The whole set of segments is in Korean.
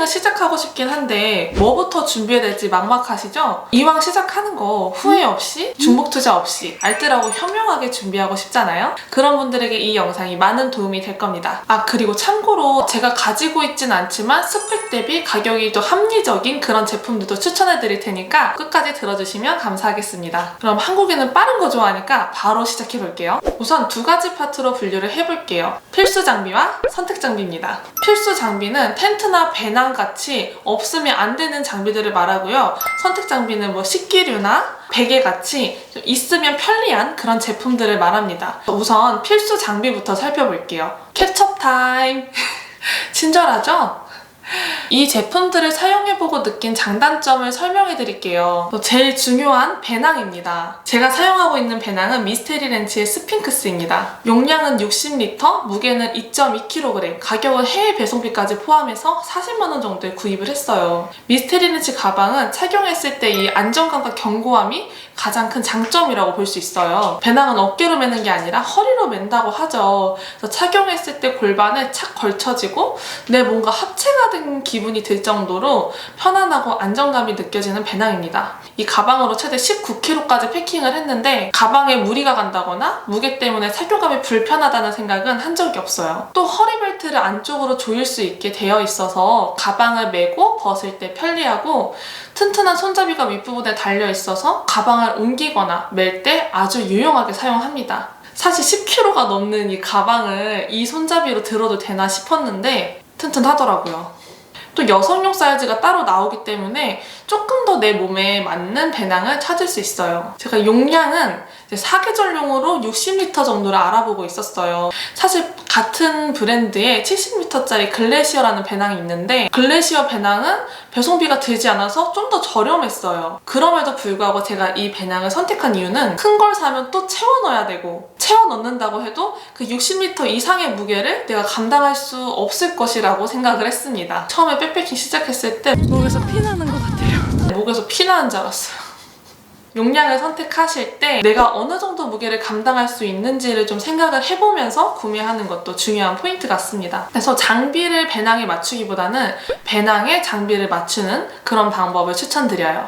백패킹을 시작하고 싶긴 한데 뭐부터 준비해야 될지 막막하시죠? 이왕 시작하는 거 후회 없이 중복 투자 없이 알뜰하고 현명하게 준비하고 싶잖아요? 그런 분들에게 이 영상이 많은 도움이 될 겁니다. 아, 그리고 참고로 제가 가지고 있진 않지만 스펙 대비 가격이 또 합리적인 그런 제품들도 추천해 드릴 테니까 끝까지 들어주시면 감사하겠습니다. 그럼 한국인은 빠른 거 좋아하니까 바로 시작해 볼게요. 우선 두 가지 파트로 분류를 해볼게요. 필수 장비와 선택 장비입니다. 필수 장비는 텐트나 배낭 같이 없으면 안 되는 장비들을 말하고요. 선택 장비는 뭐 식기류나 베개 같이 좀 있으면 편리한 그런 제품들을 말합니다. 우선 필수 장비부터 살펴볼게요. 케첩 타임! 친절하죠? 이 제품들을 사용해보고 느낀 장단점을 설명해 드릴게요. 제일 중요한 배낭입니다. 제가 사용하고 있는 배낭은 미스테리 렌치의 스핑크스입니다. 용량은 60L, 무게는 2.2kg, 가격은 해외 배송비까지 포함해서 40만원 정도에 구입을 했어요. 미스테리 렌치 가방은 착용했을 때 이 안정감과 견고함이 가장 큰 장점이라고 볼 수 있어요. 배낭은 어깨로 매는 게 아니라 허리로 맨다고 하죠. 그래서 착용했을 때 골반에 착 걸쳐지고 내 뭔가 합체가 된 기분이 들 정도로 편안하고 안정감이 느껴지는 배낭입니다. 이 가방으로 최대 19kg까지 패킹을 했는데 가방에 무리가 간다거나 무게 때문에 착용감이 불편하다는 생각은 한 적이 없어요. 또 허리벨트를 안쪽으로 조일 수 있게 되어 있어서 가방을 메고 벗을 때 편리하고 튼튼한 손잡이가 윗부분에 달려 있어서 가방을 옮기거나 멜 때 아주 유용하게 사용합니다. 사실 10kg가 넘는 이 가방을 이 손잡이로 들어도 되나 싶었는데 튼튼하더라고요. 또 여성용 사이즈가 따로 나오기 때문에 조금 더 내 몸에 맞는 배낭을 찾을 수 있어요. 제가 용량은 사계절용으로 60L 정도를 알아보고 있었어요. 사실 같은 브랜드의 70L짜리 글래시어라는 배낭이 있는데 글래시어 배낭은 배송비가 들지 않아서 좀 더 저렴했어요. 그럼에도 불구하고 제가 이 배낭을 선택한 이유는 큰 걸 사면 또 채워 넣어야 되고 채워 넣는다고 해도 그 60L 이상의 무게를 내가 감당할 수 없을 것이라고 생각을 했습니다. 처음에 백패킹 시작했을 때 목에서 피 나는 것 같아요. 목에서 피 나는 줄 알았어요. 용량을 선택하실 때 내가 어느 정도 무게를 감당할 수 있는지를 좀 생각을 해보면서 구매하는 것도 중요한 포인트 같습니다. 그래서 장비를 배낭에 맞추기보다는 배낭에 장비를 맞추는 그런 방법을 추천드려요.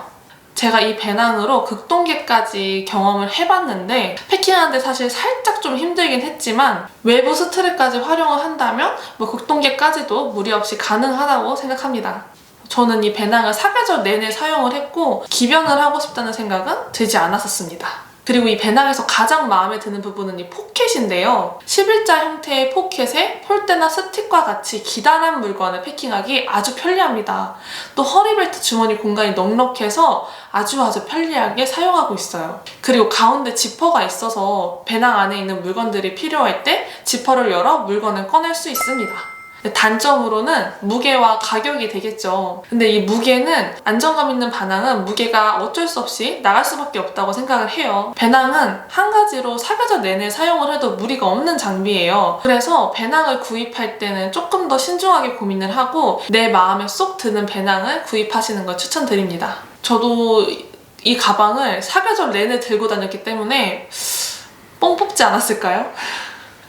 제가 이 배낭으로 극동계까지 경험을 해봤는데 패킹하는데 사실 살짝 좀 힘들긴 했지만 외부 스트랩까지 활용을 한다면 뭐 극동계까지도 무리 없이 가능하다고 생각합니다. 저는 이 배낭을 사계절 내내 사용을 했고 기변을 하고 싶다는 생각은 들지 않았었습니다. 그리고 이 배낭에서 가장 마음에 드는 부분은 이 포켓인데요. 11자 형태의 포켓에 폴대나 스틱과 같이 기다란 물건을 패킹하기 아주 편리합니다. 또 허리벨트 주머니 공간이 넉넉해서 아주 편리하게 사용하고 있어요. 그리고 가운데 지퍼가 있어서 배낭 안에 있는 물건들이 필요할 때 지퍼를 열어 물건을 꺼낼 수 있습니다. 단점으로는 무게와 가격이 되겠죠. 근데 이 무게는 안정감 있는 배낭은 무게가 어쩔 수 없이 나갈 수밖에 없다고 생각을 해요. 배낭은 한 가지로 사계절 내내 사용을 해도 무리가 없는 장비예요. 그래서 배낭을 구입할 때는 조금 더 신중하게 고민을 하고 내 마음에 쏙 드는 배낭을 구입하시는 걸 추천드립니다. 저도 이 가방을 사계절 내내 들고 다녔기 때문에 뽕 뽑지 않았을까요?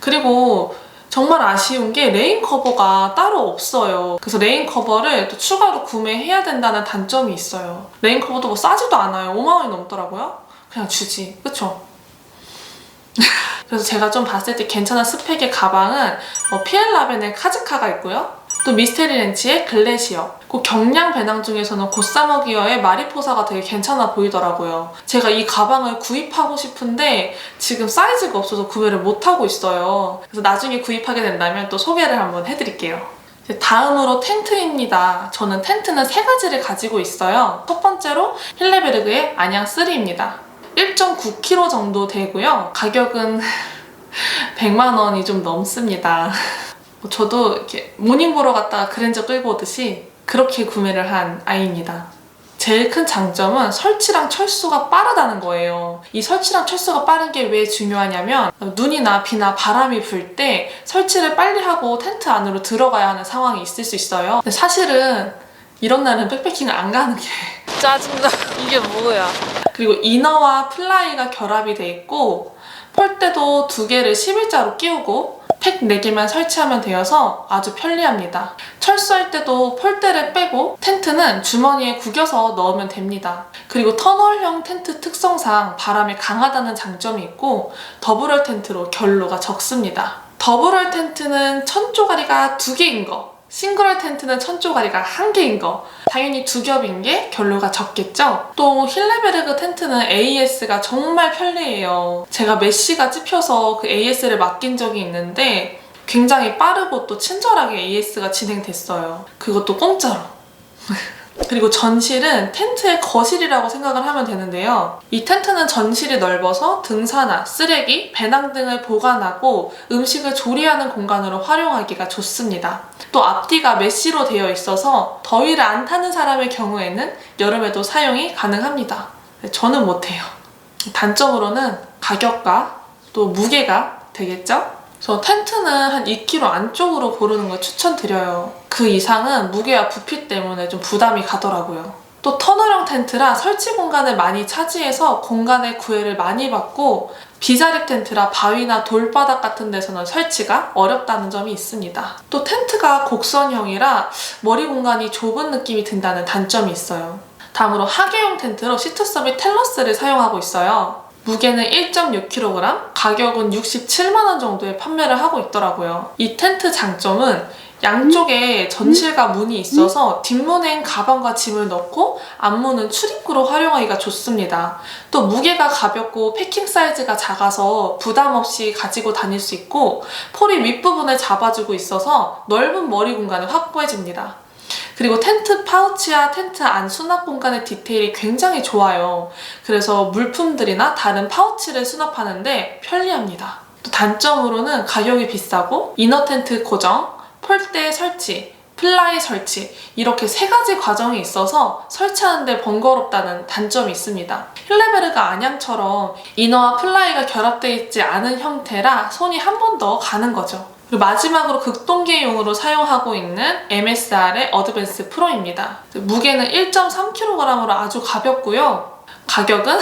그리고 정말 아쉬운 게 레인 커버가 따로 없어요. 그래서 레인 커버를 또 추가로 구매해야 된다는 단점이 있어요. 레인 커버도 뭐 싸지도 않아요. 5만 원이 넘더라고요. 그냥 주지. 그쵸? 그래서 제가 좀 봤을 때 괜찮은 스펙의 가방은 피엘라벤의 카즈카가 있고요. 또 미스테리 렌치의 글래시어, 그 경량 배낭 중에서는 고사머 기어의 마리포사가 되게 괜찮아 보이더라고요. 제가 이 가방을 구입하고 싶은데 지금 사이즈가 없어서 구매를 못하고 있어요. 그래서 나중에 구입하게 된다면 또 소개를 한번 해드릴게요. 다음으로 텐트입니다. 저는 텐트는 3가지를 가지고 있어요. 첫 번째로 힐레베르그의 안양3입니다. 1.9kg 정도 되고요. 가격은 100만 원이 좀 넘습니다. 저도 이렇게 모닝 보러 갔다가 그랜저 끌고 오듯이 그렇게 구매를 한 아이입니다. 제일 큰 장점은 설치랑 철수가 빠르다는 거예요. 이 설치랑 철수가 빠른 게 왜 중요하냐면 눈이나 비나 바람이 불 때 설치를 빨리 하고 텐트 안으로 들어가야 하는 상황이 있을 수 있어요. 근데 사실은 이런 날은 백패킹을 안 가는 게 짜증나. 이게 뭐야? 그리고 이너와 플라이가 결합이 돼 있고 폴대도 2개를 11자로 끼우고 팩 4개만 설치하면 되어서 아주 편리합니다. 철수할 때도 폴대를 빼고 텐트는 주머니에 구겨서 넣으면 됩니다. 그리고 터널형 텐트 특성상 바람이 강하다는 장점이 있고 더블월 텐트로 결로가 적습니다. 더블월 텐트는 천조가리가 2개인 거, 싱글월 텐트는 천조가리가 1개인 거, 당연히 2겹인 게 결로가 적겠죠? 또 힐레베르그 텐트는 AS가 정말 편리해요. 제가 메쉬가 찝혀서 그 AS를 맡긴 적이 있는데 굉장히 빠르고 또 친절하게 AS가 진행됐어요. 그것도 공짜로. 그리고 전실은 텐트의 거실이라고 생각을 하면 되는데요. 이 텐트는 전실이 넓어서 등산화, 쓰레기, 배낭 등을 보관하고 음식을 조리하는 공간으로 활용하기가 좋습니다. 또 앞뒤가 메쉬로 되어 있어서 더위를 안 타는 사람의 경우에는 여름에도 사용이 가능합니다. 저는 못해요. 단점으로는 가격과 또 무게가 되겠죠? 그래서 텐트는 한 2kg 안쪽으로 고르는 걸 추천드려요. 그 이상은 무게와 부피 때문에 좀 부담이 가더라고요. 또 터널형 텐트라 설치 공간을 많이 차지해서 공간의 구애를 많이 받고 비자립 텐트라 바위나 돌바닥 같은 데서는 설치가 어렵다는 점이 있습니다. 또 텐트가 곡선형이라 머리 공간이 좁은 느낌이 든다는 단점이 있어요. 다음으로 하계용 텐트로 시트서밋 텔러스를 사용하고 있어요. 무게는 1.6kg, 가격은 67만원 정도에 판매를 하고 있더라고요. 이 텐트 장점은 양쪽에 전실과 문이 있어서 뒷문엔 가방과 짐을 넣고 앞문은 출입구로 활용하기가 좋습니다. 또 무게가 가볍고 패킹 사이즈가 작아서 부담 없이 가지고 다닐 수 있고 폴이 윗부분을 잡아주고 있어서 넓은 머리 공간을 확보해줍니다. 그리고 텐트 파우치와 텐트 안 수납 공간의 디테일이 굉장히 좋아요. 그래서 물품들이나 다른 파우치를 수납하는데 편리합니다. 또 단점으로는 가격이 비싸고 이너 텐트 고정, 폴대 설치, 플라이 설치 이렇게 3가지 과정이 있어서 설치하는데 번거롭다는 단점이 있습니다. 힐레베르그 안양처럼 이너와 플라이가 결합되어 있지 않은 형태라 손이 한 번 더 가는 거죠. 그리고 마지막으로 극동계용으로 사용하고 있는 MSR의 어드밴스 프로입니다. 무게는 1.3kg으로 아주 가볍고요. 가격은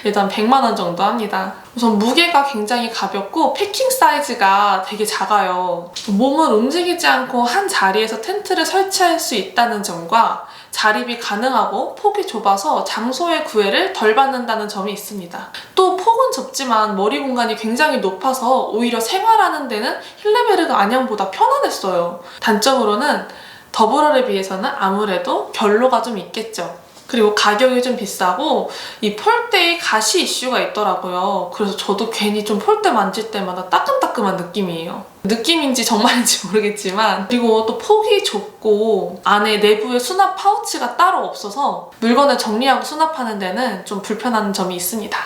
얘도 한 100만원 정도 합니다. 우선 무게가 굉장히 가볍고 패킹 사이즈가 되게 작아요. 몸을 움직이지 않고 한 자리에서 텐트를 설치할 수 있다는 점과 자립이 가능하고 폭이 좁아서 장소의 구애를 덜 받는다는 점이 있습니다. 또 폭은 좁지만 머리 공간이 굉장히 높아서 오히려 생활하는 데는 힐레베르그 안양보다 편안했어요. 단점으로는 더블월에 비해서는 아무래도 결로가 좀 있겠죠. 그리고 가격이 좀 비싸고 이 폴대에 가시 이슈가 있더라고요. 그래서 저도 괜히 좀 폴대 만질 때마다 따끔따끔한 느낌이에요. 느낌인지 정말인지 모르겠지만 그리고 또 폭이 좁고 안에 내부에 수납 파우치가 따로 없어서 물건을 정리하고 수납하는 데는 좀 불편한 점이 있습니다.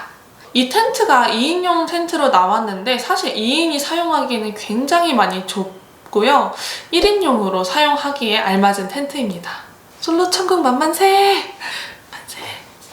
이 텐트가 2인용 텐트로 나왔는데 사실 2인이 사용하기에는 굉장히 많이 좁고요. 1인용으로 사용하기에 알맞은 텐트입니다. 솔로 천국 만만세!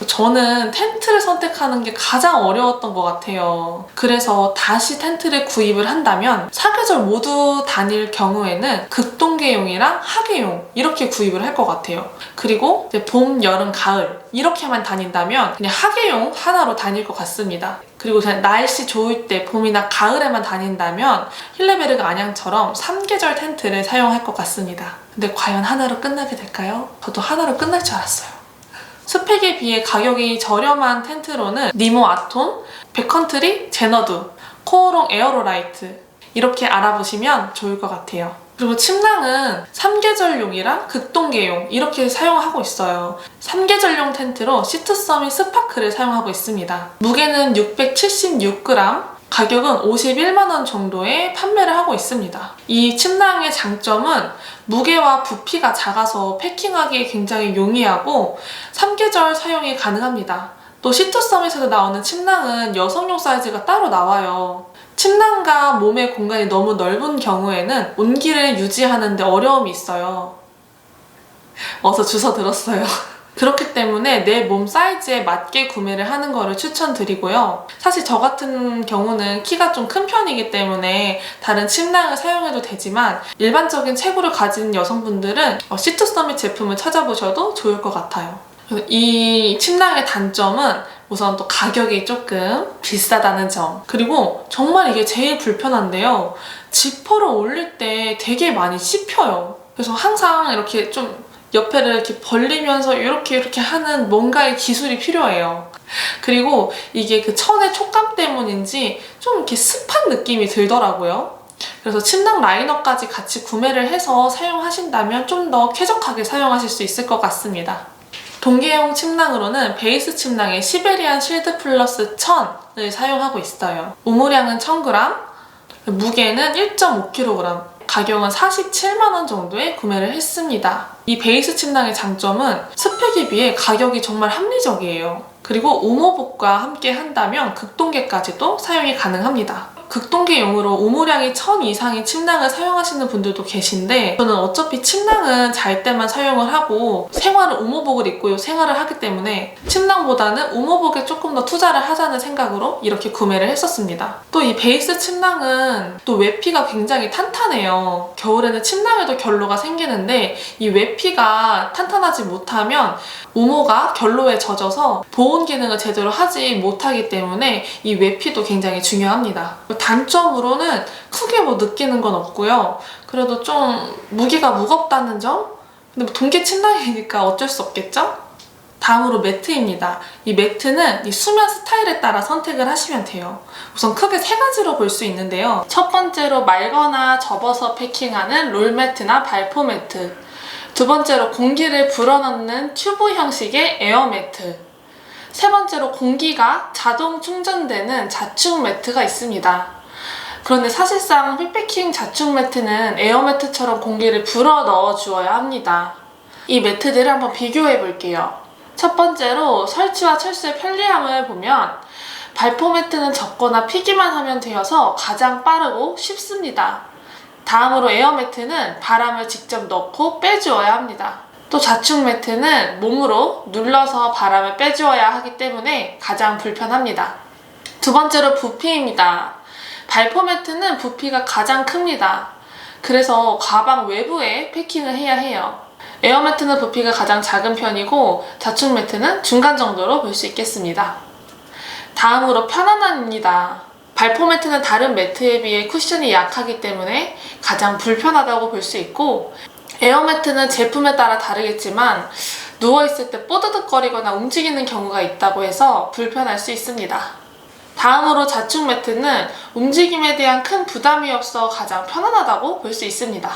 저는 텐트를 선택하는 게 가장 어려웠던 것 같아요. 그래서 다시 텐트를 구입을 한다면 사계절 모두 다닐 경우에는 극동계용이랑 하계용 이렇게 구입을 할 것 같아요. 그리고 이제 봄, 여름, 가을 이렇게만 다닌다면 그냥 하계용 하나로 다닐 것 같습니다. 그리고 그냥 날씨 좋을 때 봄이나 가을에만 다닌다면 힐레베르그 안양처럼 3계절 텐트를 사용할 것 같습니다. 근데 과연 하나로 끝나게 될까요? 저도 하나로 끝날 줄 알았어요. 스펙에 비해 가격이 저렴한 텐트로는 니모 아톰, 백컨트리, 제너두, 코오롱 에어로라이트 이렇게 알아보시면 좋을 것 같아요. 그리고 침낭은 3계절용이랑 극동계용 이렇게 사용하고 있어요. 3계절용 텐트로 시트서밋 스파크를 사용하고 있습니다. 무게는 676g, 가격은 51만원 정도에 판매를 하고 있습니다. 이 침낭의 장점은 무게와 부피가 작아서 패킹하기에 굉장히 용이하고 3계절 사용이 가능합니다. 또 시트서밋에서 나오는 침낭은 여성용 사이즈가 따로 나와요. 침낭과 몸의 공간이 너무 넓은 경우에는 온기를 유지하는 데 어려움이 있어요. 어서 주워 들었어요. 그렇기 때문에 내 몸 사이즈에 맞게 구매를 하는 거를 추천드리고요. 사실 저 같은 경우는 키가 좀 큰 편이기 때문에 다른 침낭을 사용해도 되지만 일반적인 체구를 가진 여성분들은 시트서밋 제품을 찾아보셔도 좋을 것 같아요. 그래서 이 침낭의 단점은 우선 또 가격이 조금 비싸다는 점. 그리고 정말 이게 제일 불편한데요. 지퍼를 올릴 때 되게 많이 씹혀요. 그래서 항상 이렇게 좀 옆에를 이렇게 벌리면서 이렇게 하는 뭔가의 기술이 필요해요. 그리고 이게 그 천의 촉감 때문인지 좀 이렇게 습한 느낌이 들더라고요. 그래서 침낭 라이너까지 같이 구매를 해서 사용하신다면 좀 더 쾌적하게 사용하실 수 있을 것 같습니다. 동계용 침낭으로는 베이스 침낭에 시베리안 실드 플러스 1000을 사용하고 있어요. 우무량은 1000g, 무게는 1.5kg, 가격은 47만원 정도에 구매를 했습니다. 이 베이스 침낭의 장점은 스펙에 비해 가격이 정말 합리적이에요. 그리고 우모복과 함께 한다면 극동계까지도 사용이 가능합니다. 극동계용으로 우무량이 1000 이상의 침낭을 사용하시는 분들도 계신데 저는 어차피 침낭은 잘 때만 사용을 하고 생활은 우모복을 입고 생활을 하기 때문에 침낭보다는 우모복에 조금 더 투자를 하자는 생각으로 이렇게 구매를 했었습니다. 또 이 베이스 침낭은 또 외피가 굉장히 탄탄해요. 겨울에는 침낭에도 결로가 생기는데 이 외피가 탄탄하지 못하면 우모가 결로에 젖어서 보온 기능을 제대로 하지 못하기 때문에 이 외피도 굉장히 중요합니다. 단점으로는 크게 뭐 느끼는 건 없고요. 그래도 좀 무게가 무겁다는 점? 근데 뭐 동계 침낭이니까 어쩔 수 없겠죠? 다음으로 매트입니다. 이 매트는 이 수면 스타일에 따라 선택을 하시면 돼요. 우선 크게 세 가지로 볼 수 있는데요. 첫 번째로 말거나 접어서 패킹하는 롤매트나 발포 매트. 두 번째로 공기를 불어넣는 튜브 형식의 에어매트. 세 번째로 공기가 자동 충전되는 자축 매트가 있습니다. 그런데 사실상 휠패킹 자축 매트는 에어매트처럼 공기를 불어 넣어 주어야 합니다. 이 매트들을 한번 비교해 볼게요. 첫 번째로 설치와 철수의 편리함을 보면 발포 매트는 접거나 피기만 하면 되어서 가장 빠르고 쉽습니다. 다음으로 에어매트는 바람을 직접 넣고 빼주어야 합니다. 또 자축 매트는 몸으로 눌러서 바람을 빼주어야 하기 때문에 가장 불편합니다. 두 번째로 부피입니다. 발포 매트는 부피가 가장 큽니다. 그래서 가방 외부에 패킹을 해야 해요. 에어매트는 부피가 가장 작은 편이고 자축 매트는 중간 정도로 볼 수 있겠습니다. 다음으로 편안함입니다. 발포 매트는 다른 매트에 비해 쿠션이 약하기 때문에 가장 불편하다고 볼 수 있고 에어매트는 제품에 따라 다르겠지만 누워있을 때 뽀드득거리거나 움직이는 경우가 있다고 해서 불편할 수 있습니다. 다음으로 자축 매트는 움직임에 대한 큰 부담이 없어 가장 편안하다고 볼 수 있습니다.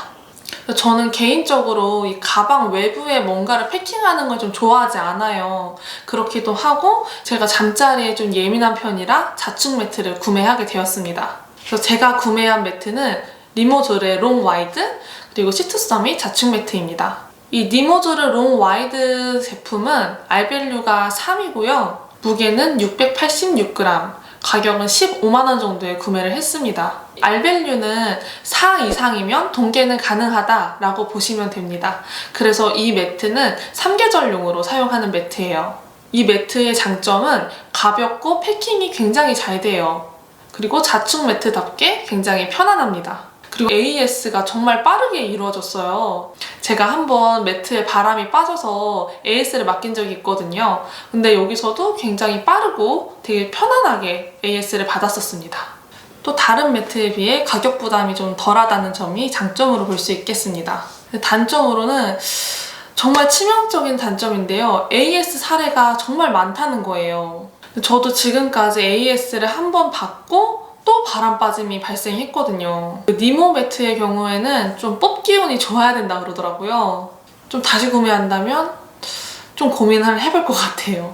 저는 개인적으로 이 가방 외부에 뭔가를 패킹하는 걸 좀 좋아하지 않아요. 그렇기도 하고 제가 잠자리에 좀 예민한 편이라 자축 매트를 구매하게 되었습니다. 그래서 제가 구매한 매트는 니모졸의 롱 와이드 그리고 시트썸이 자축 매트입니다. 이 니모졸의 롱 와이드 제품은 알밸류가 3이고요. 무게는 686g, 가격은 15만원 정도에 구매를 했습니다. 알밸류는 4 이상이면 동계는 가능하다라고 보시면 됩니다. 그래서 이 매트는 3계절용으로 사용하는 매트예요. 이 매트의 장점은 가볍고 패킹이 굉장히 잘 돼요. 그리고 자축 매트답게 굉장히 편안합니다. 그리고 AS가 정말 빠르게 이루어졌어요. 제가 한번 매트에 바람이 빠져서 AS를 맡긴 적이 있거든요. 근데 여기서도 굉장히 빠르고 되게 편안하게 AS를 받았었습니다. 또 다른 매트에 비해 가격 부담이 좀 덜하다는 점이 장점으로 볼 수 있겠습니다. 단점으로는 정말 치명적인 단점인데요. AS 사례가 정말 많다는 거예요. 저도 지금까지 AS를 한 번 받고 또 바람 빠짐이 발생했거든요. 니모 매트의 경우에는 좀 뽑기운이 좋아야 된다 그러더라고요. 좀 다시 구매한다면 좀 고민을 해볼 것 같아요.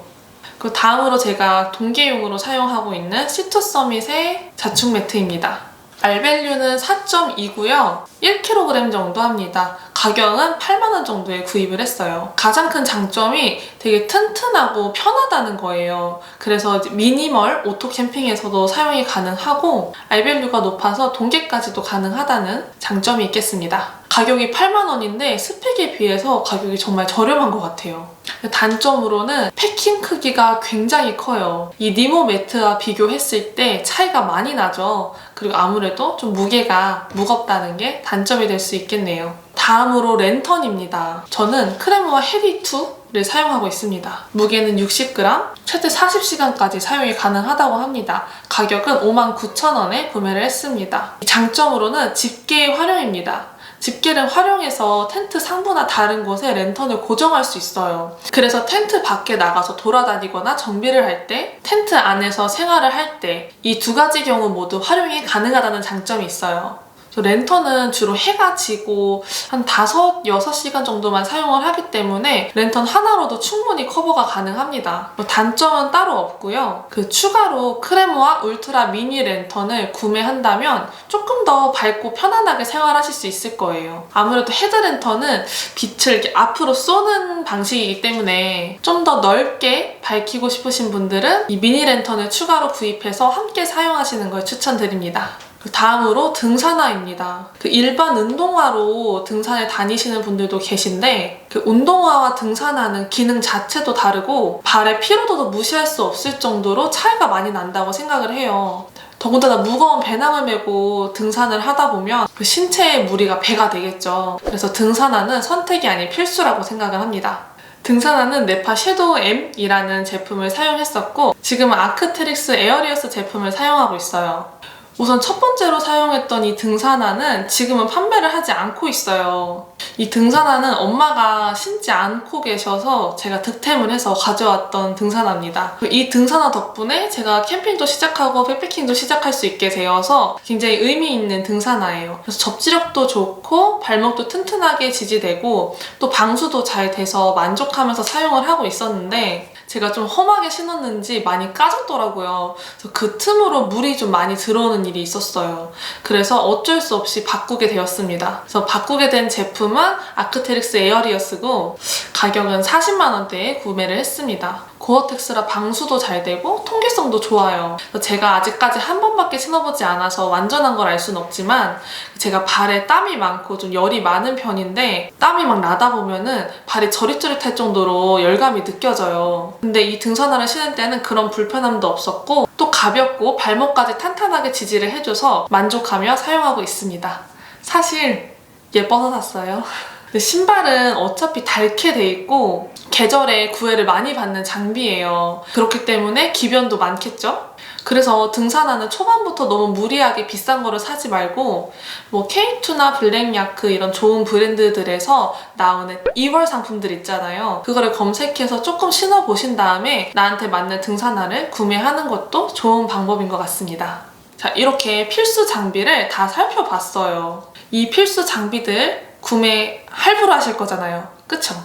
그리고 다음으로 제가 동계용으로 사용하고 있는 시투 서밋의 자축 매트입니다. 알밸류는 4.2고요. 1kg 정도 합니다. 가격은 8만원 정도에 구입을 했어요. 가장 큰 장점이 되게 튼튼하고 편하다는 거예요. 그래서 미니멀 오토 캠핑에서도 사용이 가능하고 알밸류가 높아서 동계까지도 가능하다는 장점이 있겠습니다. 가격이 8만원인데 스펙에 비해서 가격이 정말 저렴한 것 같아요. 단점으로는 패킹 크기가 굉장히 커요. 이 니모 매트와 비교했을 때 차이가 많이 나죠. 그리고 아무래도 좀 무게가 무겁다는 게 단점이 될 수 있겠네요. 다음으로 랜턴입니다. 저는 크레모아 헤비2를 사용하고 있습니다. 무게는 60g, 최대 40시간까지 사용이 가능하다고 합니다. 가격은 59,000원에 구매를 했습니다. 장점으로는 집게 활용입니다. 집게를 활용해서 텐트 상부나 다른 곳에 랜턴을 고정할 수 있어요. 그래서 텐트 밖에 나가서 돌아다니거나 정비를 할 때, 텐트 안에서 생활을 할 때 이 두 가지 경우 모두 활용이 가능하다는 장점이 있어요. 랜턴은 주로 해가 지고 한 5, 6시간 정도만 사용을 하기 때문에 랜턴 하나로도 충분히 커버가 가능합니다. 단점은 따로 없고요. 추가로 크레모아 울트라 미니 랜턴을 구매한다면 조금 더 밝고 편안하게 생활하실 수 있을 거예요. 아무래도 헤드 랜턴은 빛을 이렇게 앞으로 쏘는 방식이기 때문에 좀 더 넓게 밝히고 싶으신 분들은 이 미니 랜턴을 추가로 구입해서 함께 사용하시는 걸 추천드립니다. 다음으로 등산화입니다. 일반 운동화로 등산을 다니시는 분들도 계신데 운동화와 등산화는 기능 자체도 다르고 발의 피로도도 무시할 수 없을 정도로 차이가 많이 난다고 생각을 해요. 더군다나 무거운 배낭을 메고 등산을 하다 보면 신체에 무리가 배가 되겠죠. 그래서 등산화는 선택이 아닌 필수라고 생각을 합니다. 등산화는 네파 섀도우 M이라는 제품을 사용했었고 지금은 아크테릭스 에어리어스 제품을 사용하고 있어요. 우선 첫 번째로 사용했던 이 등산화는 지금은 판매를 하지 않고 있어요. 이 등산화는 엄마가 신지 않고 계셔서 제가 득템을 해서 가져왔던 등산화입니다. 이 등산화 덕분에 제가 캠핑도 시작하고 백패킹도 시작할 수 있게 되어서 굉장히 의미 있는 등산화예요. 그래서 접지력도 좋고 발목도 튼튼하게 지지되고 또 방수도 잘 돼서 만족하면서 사용을 하고 있었는데 제가 좀 험하게 신었는지 많이 까졌더라고요. 그래서 그 틈으로 물이 좀 많이 들어오는 일이 있었어요. 그래서 어쩔 수 없이 바꾸게 되었습니다. 그래서 바꾸게 된 제품은 아크테릭스 에어리어스고 가격은 40만 원대에 구매를 했습니다. 고어텍스라 방수도 잘 되고 통기성도 좋아요. 제가 아직까지 한 번밖에 신어보지 않아서 완전한 걸 알 수는 없지만 제가 발에 땀이 많고 좀 열이 많은 편인데 땀이 막 나다 보면은 발이 저릿저릿할 정도로 열감이 느껴져요. 근데 이 등산화를 신을 때는 그런 불편함도 없었고 또 가볍고 발목까지 탄탄하게 지지를 해줘서 만족하며 사용하고 있습니다. 사실 예뻐서 샀어요. 근데 신발은 어차피 닳게 돼 있고 계절에 구애를 많이 받는 장비예요. 그렇기 때문에 기변도 많겠죠? 그래서 등산화는 초반부터 너무 무리하게 비싼 거를 사지 말고 K2나 블랙야크 이런 좋은 브랜드들에서 나오는 2월 상품들 있잖아요. 그거를 검색해서 조금 신어보신 다음에 나한테 맞는 등산화를 구매하는 것도 좋은 방법인 것 같습니다. 자, 이렇게 필수 장비를 다 살펴봤어요. 이 필수 장비들 구매 할부로 하실 거잖아요. 그쵸?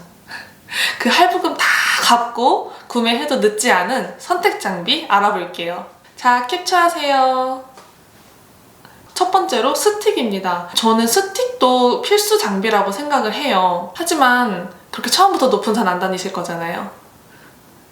그 할부금 다 갚고 구매해도 늦지 않은 선택 장비 알아볼게요. 자, 캡처하세요. 첫 번째로 스틱입니다. 저는 스틱도 필수 장비라고 생각을 해요. 하지만 그렇게 처음부터 높은 산 안 다니실 거잖아요.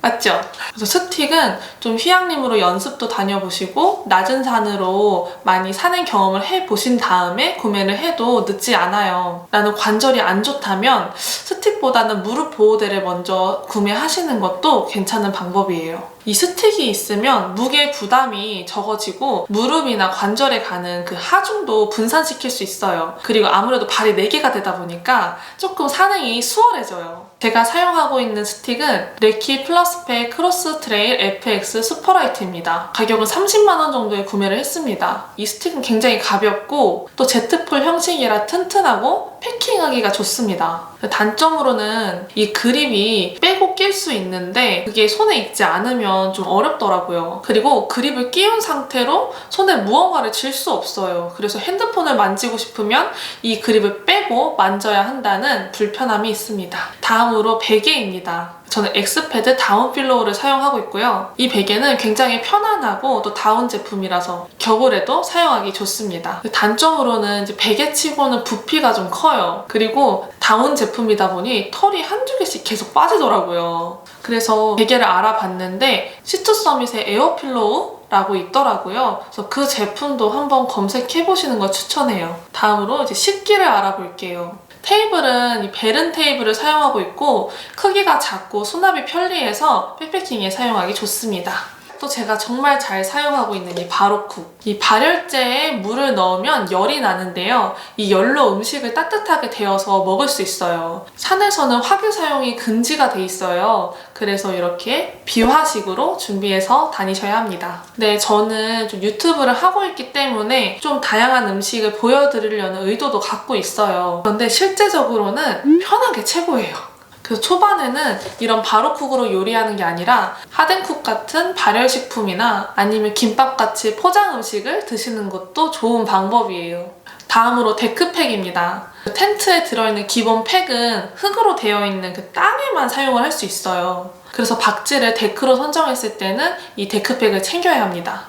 맞죠? 그래서 스틱은 좀 휴양림으로 연습도 다녀보시고 낮은 산으로 많이 산행 경험을 해보신 다음에 구매를 해도 늦지 않아요. 나는 관절이 안 좋다면 스틱보다는 무릎 보호대를 먼저 구매하시는 것도 괜찮은 방법이에요. 이 스틱이 있으면 무게 부담이 적어지고 무릎이나 관절에 가는 그 하중도 분산시킬 수 있어요. 그리고 아무래도 발이 4개가 되다 보니까 조금 산행이 수월해져요. 제가 사용하고 있는 스틱은 레키 플러스팩 크로스 트레일 FX 슈퍼라이트입니다. 가격은 30만 원 정도에 구매를 했습니다. 이 스틱은 굉장히 가볍고 또 제트폴 형식이라 튼튼하고 패킹하기가 좋습니다. 단점으로는 이 그립이 빼고 낄 수 있는데 그게 손에 익지 않으면 좀 어렵더라고요. 그리고 그립을 끼운 상태로 손에 무언가를 쥘 수 없어요. 그래서 핸드폰을 만지고 싶으면 이 그립을 빼고 만져야 한다는 불편함이 있습니다. 다음으로 베개입니다. 저는 엑스패드 다운 필로우를 사용하고 있고요. 이 베개는 굉장히 편안하고 또 다운 제품이라서 겨울에도 사용하기 좋습니다. 단점으로는 이제 베개치고는 부피가 좀 커요. 그리고 다운 제품이다 보니 털이 한두 개씩 계속 빠지더라고요. 그래서 베개를 알아봤는데 시투서밋의 에어필로우 라고 있더라고요. 그래서 그 제품도 한번 검색해보시는 걸 추천해요. 다음으로 이제 식기를 알아볼게요. 테이블은 이 베른 테이블을 사용하고 있고 크기가 작고 수납이 편리해서 백패킹에 사용하기 좋습니다. 또 제가 정말 잘 사용하고 있는 이 바로쿡. 이 발열제에 물을 넣으면 열이 나는데요. 이 열로 음식을 따뜻하게 데워서 먹을 수 있어요. 산에서는 화교 사용이 금지가 돼 있어요. 그래서 이렇게 비화식으로 준비해서 다니셔야 합니다. 네, 저는 좀 유튜브를 하고 있기 때문에 좀 다양한 음식을 보여드리려는 의도도 갖고 있어요. 그런데 실제적으로는 편한 게 최고예요. 그래서 초반에는 이런 바로쿡으로 요리하는 게 아니라 하덴쿡 같은 발열식품이나 아니면 김밥같이 포장 음식을 드시는 것도 좋은 방법이에요. 다음으로 데크팩입니다. 텐트에 들어있는 기본 팩은 흙으로 되어 있는 그 땅에만 사용을 할 수 있어요. 그래서 박지를 데크로 선정했을 때는 이 데크팩을 챙겨야 합니다.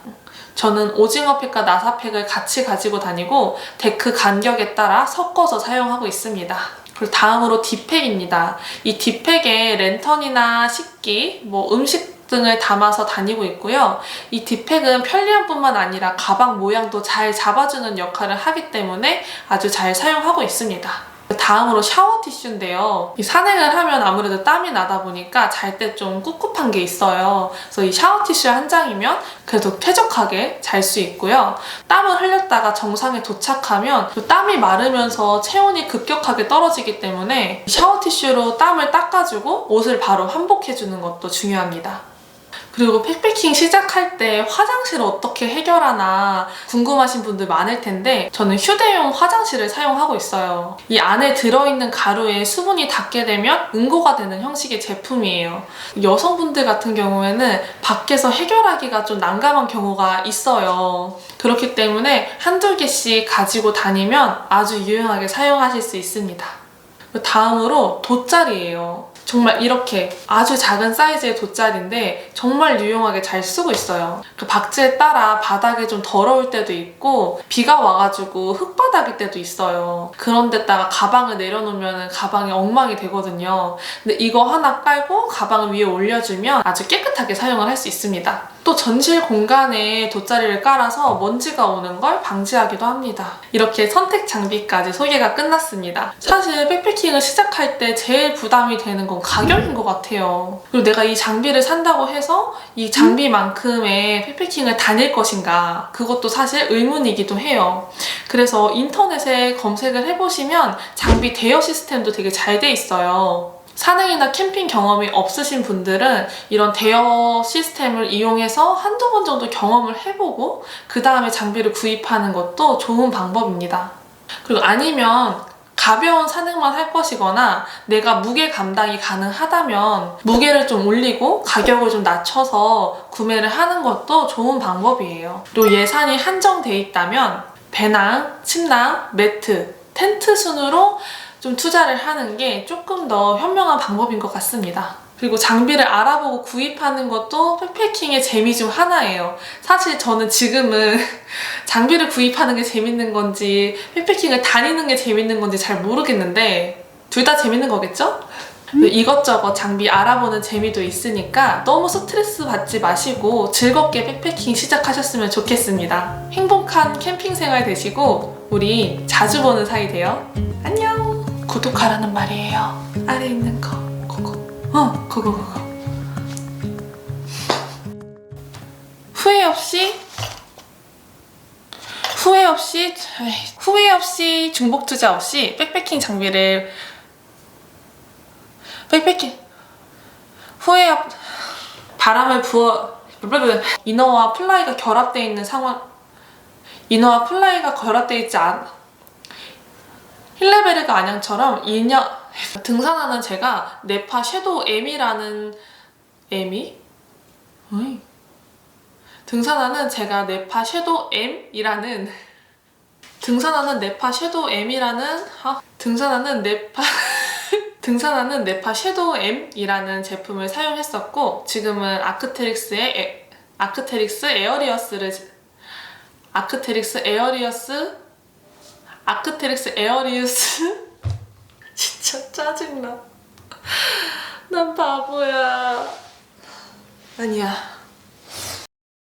저는 오징어팩과 나사팩을 같이 가지고 다니고 데크 간격에 따라 섞어서 사용하고 있습니다. 그리고 다음으로 디팩입니다. 이 디팩에 랜턴이나 식기, 음식 등을 담아서 다니고 있고요. 이 디팩은 편리함뿐만 아니라 가방 모양도 잘 잡아주는 역할을 하기 때문에 아주 잘 사용하고 있습니다. 다음으로 샤워 티슈인데요. 이 산행을 하면 아무래도 땀이 나다 보니까 잘 때 좀 꿉꿉한 게 있어요. 그래서 이 샤워 티슈 한 장이면 그래도 쾌적하게 잘 수 있고요. 땀을 흘렸다가 정상에 도착하면 땀이 마르면서 체온이 급격하게 떨어지기 때문에 샤워 티슈로 땀을 닦아주고 옷을 바로 환복해주는 것도 중요합니다. 그리고 백패킹 시작할 때 화장실을 어떻게 해결하나 궁금하신 분들 많을 텐데 저는 휴대용 화장실을 사용하고 있어요. 이 안에 들어있는 가루에 수분이 닿게 되면 응고가 되는 형식의 제품이에요. 여성분들 같은 경우에는 밖에서 해결하기가 좀 난감한 경우가 있어요. 그렇기 때문에 한두 개씩 가지고 다니면 아주 유용하게 사용하실 수 있습니다. 다음으로 돗자리예요. 정말 이렇게 아주 작은 사이즈의 돗자리인데 정말 유용하게 잘 쓰고 있어요. 그 박지에 따라 바닥에 좀 더러울 때도 있고 비가 와가지고 흙바닥일 때도 있어요. 그런 데다가 가방을 내려놓으면 가방이 엉망이 되거든요. 근데 이거 하나 깔고 가방 위에 올려주면 아주 깨끗하게 사용을 할 수 있습니다. 또 전실 공간에 돗자리를 깔아서 먼지가 오는 걸 방지하기도 합니다. 이렇게 선택 장비까지 소개가 끝났습니다. 사실 백패킹을 시작할 때 제일 부담이 되는 건 가격인 것 같아요. 그리고 내가 이 장비를 산다고 해서 이 장비만큼의 백패킹을 다닐 것인가, 그것도 사실 의문이기도 해요. 그래서 인터넷에 검색을 해보시면 장비 대여 시스템도 되게 잘 돼 있어요. 산행이나 캠핑 경험이 없으신 분들은 이런 대여 시스템을 이용해서 한두 번 정도 경험을 해보고 그 다음에 장비를 구입하는 것도 좋은 방법입니다. 그리고 아니면 가벼운 산행만 할 것이거나 내가 무게 감당이 가능하다면 무게를 좀 올리고 가격을 좀 낮춰서 구매를 하는 것도 좋은 방법이에요. 또 예산이 한정돼 있다면 배낭, 침낭, 매트, 텐트 순으로 좀 투자를 하는 게 조금 더 현명한 방법인 것 같습니다. 그리고 장비를 알아보고 구입하는 것도 백패킹의 재미 중 하나예요. 사실 저는 지금은 장비를 구입하는 게 재밌는 건지 백패킹을 다니는 게 재밌는 건지 잘 모르겠는데 둘 다 재밌는 거겠죠? 이것저것 장비 알아보는 재미도 있으니까 너무 스트레스 받지 마시고 즐겁게 백패킹 시작하셨으면 좋겠습니다. 행복한 캠핑 생활 되시고 우리 자주 보는 사이 돼요. 안녕! 구독하라는 말이에요. 아래 있는 거. 그거. 후회 없이 중복 투자 없이 백패킹 장비를 바람을 부어 이너와 플라이가 결합되어 있는 상황. 이너와 플라이가 결합되어 있지 않. 힐레베르가 안양처럼 등산하는 제가 네파 섀도우 M이라는 등산하는 제가 네파 섀도우 M이라는 섀도우 M이라는 제품을 사용했었고 지금은 아크테릭스 에어리어스 진짜 짜증나. 난 바보야. 아니야.